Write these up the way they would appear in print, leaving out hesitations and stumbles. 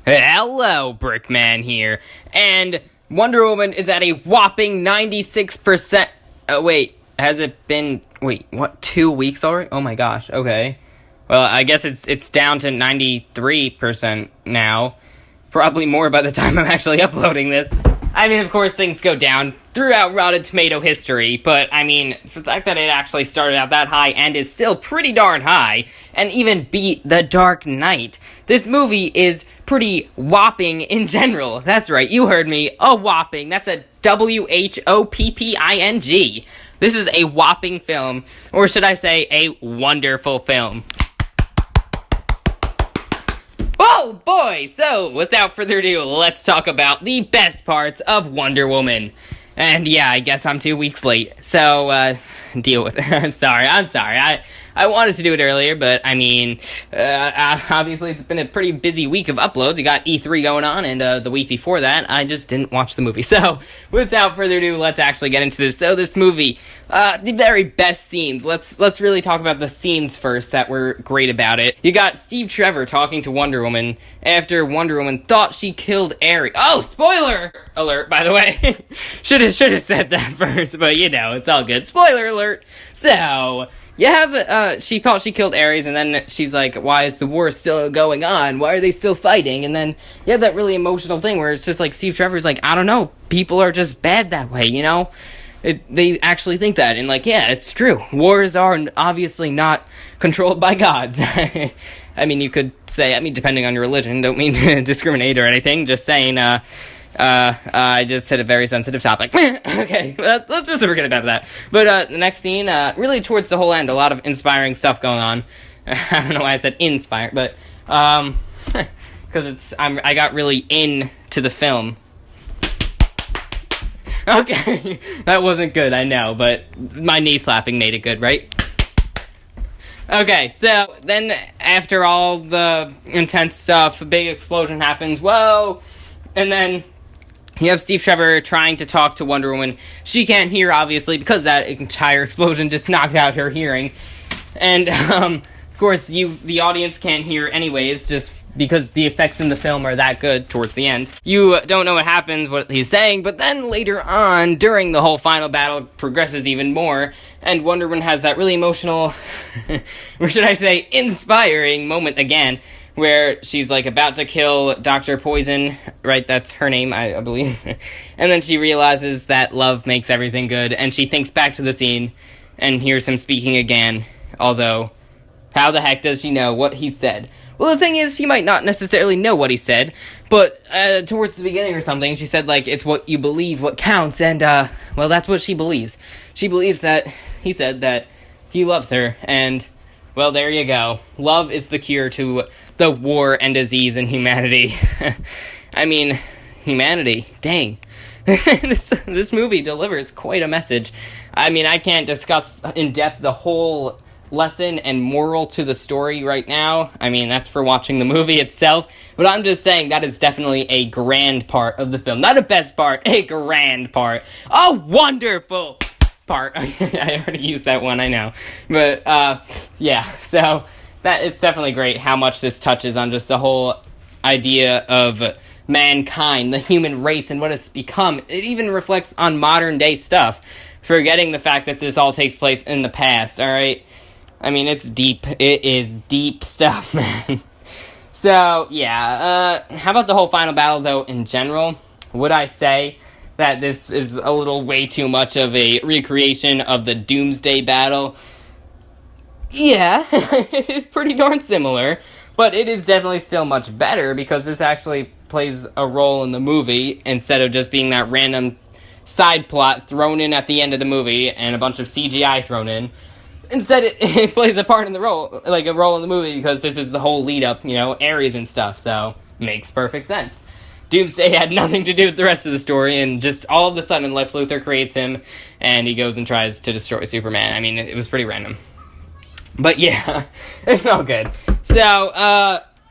Hello, Brickman here, and Wonder Woman is at a whopping 96%. Wait, has it been? Wait, what? 2 weeks already? Oh my gosh. Okay. Well, I guess it's down to 93% now. Probably more by the time I'm actually uploading this. I mean, of course, things go down throughout Rotten Tomato history, but, I mean, for the fact that it actually started out that high and is still pretty darn high, and even beat The Dark Knight, this movie is pretty whopping in general. That's right, you heard me, a whopping. That's a WHOPPING. This is a whopping film, or should I say, a wonderful film. Oh boy! So, without further ado, let's talk about the best parts of Wonder Woman. And yeah, I guess I'm 2 weeks late, so, deal with it. I'm sorry. I wanted to do it earlier, but, I mean, obviously it's been a pretty busy week of uploads. You got E3 going on, and, the week before that, I just didn't watch the movie. So, without further ado, let's actually get into this. So, this movie, the very best scenes. Let's really talk about the scenes first that were great about it. You got Steve Trevor talking to Wonder Woman after Wonder Woman thought she killed Ares. Oh, spoiler alert, by the way. Should have said that first, but you know, it's all good. Spoiler alert. So, you have, she thought she killed Ares, and then she's like, why is the war still going on? Why are they still fighting? And then you have that really emotional thing where it's just like, Steve Trevor's like, I don't know, people are just bad that way, you know? They actually think that, and like, yeah, it's true. Wars are obviously not controlled by gods. I mean, you could say, I mean, depending on your religion, don't mean to discriminate or anything, just saying, I just hit a very sensitive topic. Okay, let's just forget about that. But, the next scene, really towards the whole end, a lot of inspiring stuff going on. I don't know why I said inspired, but, because I got really into the film. Okay, that wasn't good, I know, but my knee slapping made it good, right? Okay, so then after all the intense stuff, a big explosion happens, whoa, and then you have Steve Trevor trying to talk to Wonder Woman. She can't hear, obviously, because that entire explosion just knocked out her hearing, and, of course, the audience can't hear anyways, just because the effects in the film are that good towards the end. You don't know what happens, what he's saying, but then later on, during the whole final battle, it progresses even more, and Wonder Woman has that really emotional, or should I say, inspiring moment again, where she's, like, about to kill Dr. Poison, right, that's her name, I believe, and then she realizes that love makes everything good, and she thinks back to the scene, and hears him speaking again, although, how the heck does she know what he said? Well, the thing is, she might not necessarily know what he said, but, towards the beginning or something, she said, like, it's what you believe, what counts, and, well, that's what she believes. She believes that he said that he loves her, and, well, there you go. Love is the cure to the war and disease in humanity. I mean, humanity, dang. This movie delivers quite a message. I mean, I can't discuss in depth the whole lesson and moral to the story right now. I mean, that's for watching the movie itself, but I'm just saying that is definitely a grand part of the film. Not a best part, a grand part. A wonderful part. I already used that one, I know. But, yeah, so that is definitely great how much this touches on just the whole idea of mankind, the human race, and what it's become. It even reflects on modern day stuff, forgetting the fact that this all takes place in the past, alright? I mean, it's deep. It is deep stuff, man. So, yeah, how about the whole final battle, though, in general? Would I say that this is a little way too much of a recreation of the Doomsday battle? Yeah, it is pretty darn similar, but it is definitely still much better, because this actually plays a role in the movie, instead of just being that random side plot thrown in at the end of the movie, and a bunch of CGI thrown in. Instead, it plays a part in the role, like a role in the movie, because this is the whole lead-up, you know, Ares and stuff, so makes perfect sense. Doomsday had nothing to do with the rest of the story, and just all of a sudden, Lex Luthor creates him, and he goes and tries to destroy Superman. I mean, it was pretty random. But yeah, it's all good. So,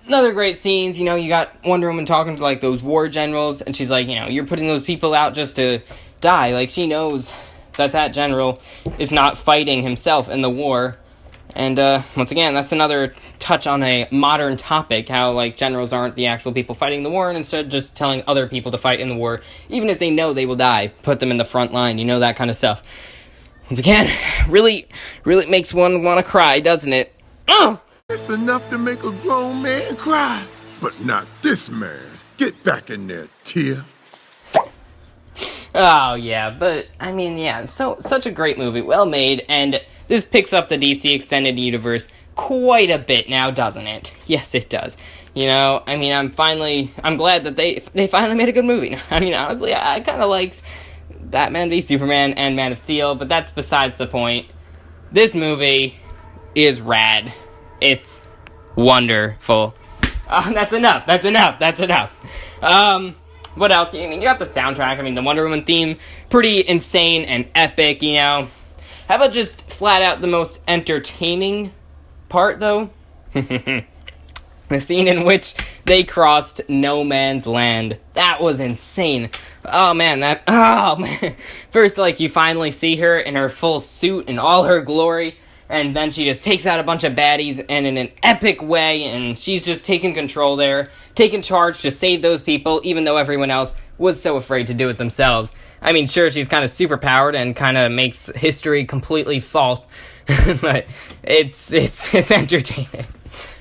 another great scenes, you know, you got Wonder Woman talking to, like, those war generals, and she's like, you know, you're putting those people out just to die. Like, she knows that general is not fighting himself in the war, And, once again, that's another touch on a modern topic, how, like, generals aren't the actual people fighting the war, and instead just telling other people to fight in the war, even if they know they will die, put them in the front line, that kind of stuff. Once again, really makes one want to cry, doesn't it? Oh! It's enough to make a grown man cry, but not this man. Get back in there, Tia. Oh, yeah, but, I mean, yeah, such a great movie, well made, and this picks up the DC Extended Universe quite a bit now, doesn't it? Yes, it does. I mean, I'm glad that they finally made a good movie. I mean, honestly, I kind of liked Batman v Superman and Man of Steel, but that's besides the point. This movie is rad. It's wonderful. That's enough. What else? You got the soundtrack. I mean, the Wonder Woman theme, pretty insane and epic, How about just flat out the most entertaining part, though? The scene in which they crossed no man's land. That was insane. Oh, man. First, you finally see her in her full suit in all her glory, and then she just takes out a bunch of baddies, and in an epic way, and she's just taking control there, taking charge to save those people, even though everyone else was so afraid to do it themselves. I mean, sure, she's kind of superpowered and kind of makes history completely false, but it's entertaining.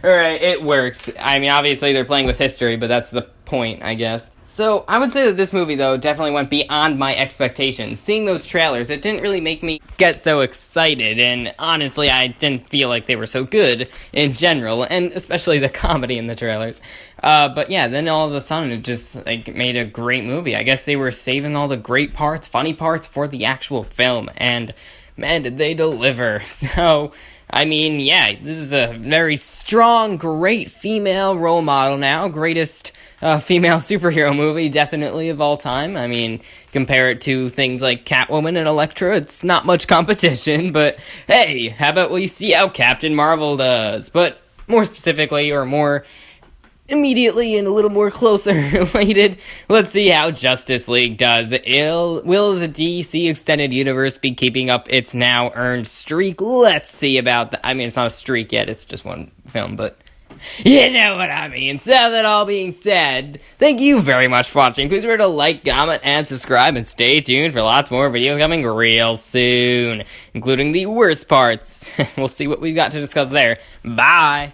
Alright, it works. I mean, obviously they're playing with history, but that's the point, I guess. So, I would say that this movie, though, definitely went beyond my expectations. Seeing those trailers, it didn't really make me get so excited, and honestly, I didn't feel like they were so good in general, and especially the comedy in the trailers. But yeah, then all of a sudden, it just, made a great movie. I guess they were saving all the great parts, funny parts, for the actual film, and man, did they deliver. So, I mean, yeah, this is a very strong, great female role model now. Greatest female superhero movie, definitely, of all time. I mean, compare it to things like Catwoman and Elektra, it's not much competition, but hey, how about we see how Captain Marvel does? But more specifically, or more immediately and a little more closer related, let's see how Justice League does. Will the DC Extended Universe be keeping up its now earned streak? Let's see about that. I mean, it's not a streak yet, it's just one film, but you know what I mean. So that all being said, thank you very much for watching. Please remember to like, comment, and subscribe, and stay tuned for lots more videos coming real soon, including the worst parts. We'll see what we've got to discuss there. Bye!